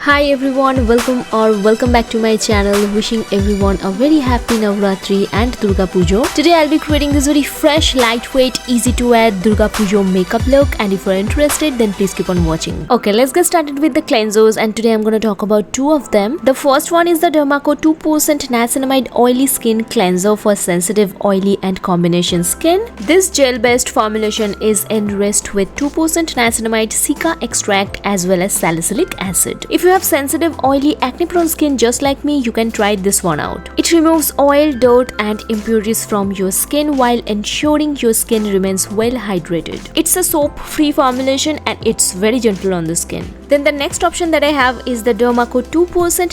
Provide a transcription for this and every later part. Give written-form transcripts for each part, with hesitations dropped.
Hi everyone, welcome back to my channel. Wishing everyone a very happy Navratri and Durga Puja. Today I'll be creating this very fresh, lightweight, easy to wear Durga Puja makeup look, and if you're interested then please keep on watching. Okay, let's get started with the cleansers, and today I'm going to talk about two of them. The first one is the Durga Puja 2% niacinamide oily skin cleanser for sensitive, oily and combination skin. This gel based formulation is enriched with 2% niacinamide cica extract as well as salicylic acid. If you have sensitive, oily, acne-prone skin just like me, you can try this one out. It removes oil, dirt and impurities from your skin while ensuring your skin remains well hydrated. It's a soap-free formulation and it's very gentle on the skin. Then the next option that I have is the Durga Puja 2%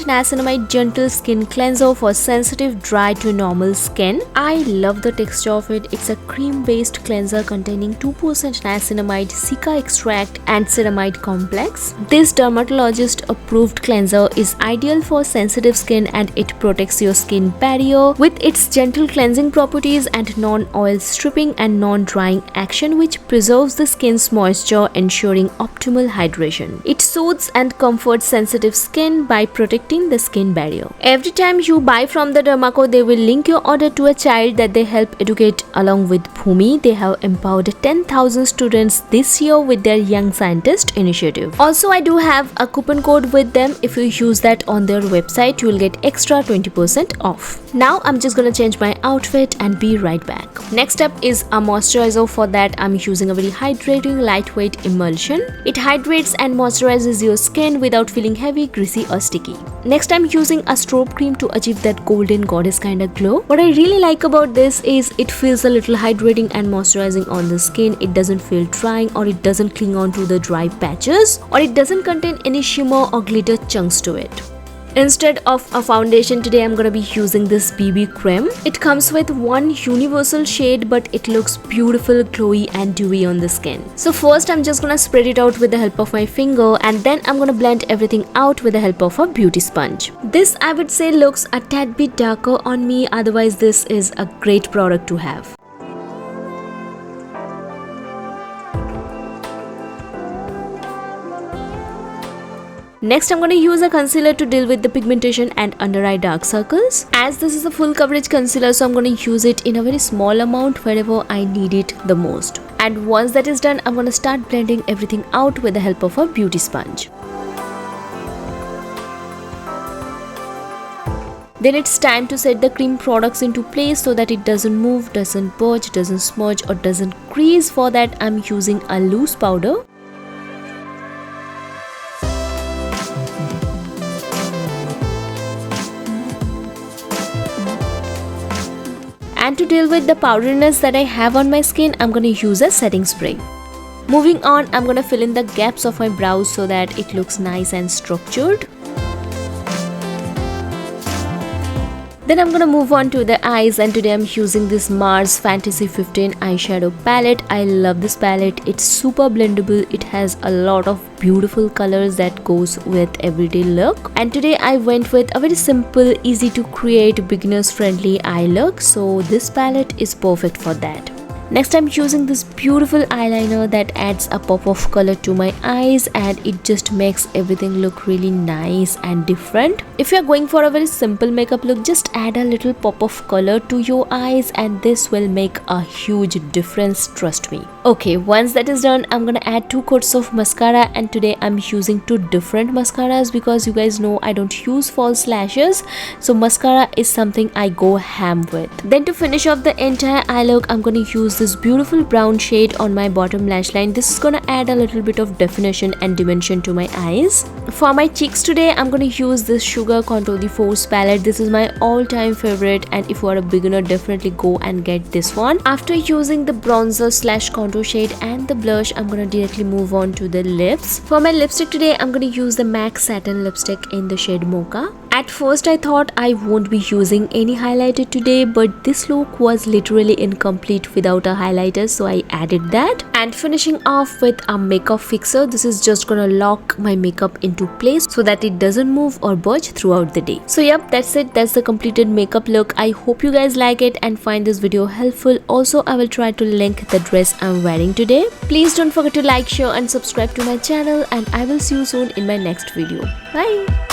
niacinamide gentle skin cleanser for sensitive, dry to normal skin. I love the texture of it. It's a cream-based cleanser containing 2% niacinamide, cica extract and ceramide complex. This dermatologist approved cleanser is ideal for sensitive skin and it protects your skin barrier with its gentle cleansing properties and non-oil stripping and non-drying action, which preserves the skin's moisture, ensuring optimal hydration. It soothes and comforts sensitive skin by protecting the skin barrier. Every time you buy from the Durga Puja, they will link your order to a child that they help educate along with Bhumi. They have empowered 10,000 students this year with their Young Scientist initiative. Also, I do have a coupon code with them. If you use that on their website, you will get extra 20% off. Now I'm just gonna change my outfit and be right back. Next up is a moisturizer. For that I'm using a very hydrating lightweight emulsion. It hydrates and moisturizes your skin without feeling heavy, greasy or sticky. Next I'm using a strobe cream to achieve that golden goddess kind of glow. What I really like about this is it feels a little hydrating and moisturizing on the skin. It doesn't feel drying or it doesn't cling on to the dry patches, or it doesn't contain any shimmer or glitter chunks to it. Instead of a foundation, today I'm gonna be using this BB cream. It comes with one universal shade, but it looks beautiful, glowy and dewy on the skin. So first I'm just gonna spread it out with the help of my finger, and then I'm gonna blend everything out with the help of a beauty sponge. This I would say looks a tad bit darker on me, otherwise this is a great product to have. Next I'm going to use a concealer to deal with the pigmentation and under eye dark circles. As this is a full coverage concealer, so I'm going to use it in a very small amount wherever I need it the most. And once that is done, I'm going to start blending everything out with the help of a beauty sponge. Then it's time to set the cream products into place so that it doesn't move, doesn't budge, doesn't smudge or doesn't crease. For that I'm using a loose powder. And to deal with the powderiness that I have on my skin, I'm going to use a setting spray. Moving on, I'm going to fill in the gaps of my brows so that it looks nice and structured. Then I'm gonna move on to the eyes, and today I'm using this Mars Fantasy 15 eyeshadow palette. I love this palette. It's super blendable. It has a lot of beautiful colors that goes with everyday look. And today I went with a very simple, easy to create, beginners friendly eye look. So this palette is perfect for that. Next I'm using this beautiful eyeliner that adds a pop of color to my eyes, and it just makes everything look really nice and different. If you are going for a very simple makeup look, just add a little pop of color to your eyes and this will make a huge difference, trust me. Okay, once that is done, I'm gonna add 2 coats of mascara, and today I'm using 2 different mascaras because you guys know I don't use false lashes, so mascara is something I go ham with. Then to finish off the entire eye look, I'm gonna use this beautiful brown shade on my bottom lash line. This is gonna add a little bit of definition and dimension to my eyes. For my cheeks today, I'm gonna use this Sugar Contour the Force palette. This is my all-time favorite, and if you are a beginner, definitely go and get this one. After using the bronzer slash contour shade and the blush, I'm gonna directly move on to the lips. For my lipstick today, I'm gonna use the MAC Satin lipstick in the shade Mocha. At first I thought I won't be using any highlighter today, but this look was literally incomplete without a highlighter, so I added that. And finishing off with a makeup fixer. This is just gonna lock my makeup into place so that it doesn't move or budge throughout the day. So yep, that's it. That's the completed makeup look. I hope you guys like it and find this video helpful. Also, I will try to link the dress I'm wearing today. Please don't forget to like, share and subscribe to my channel, and I will see you soon in my next video. Bye.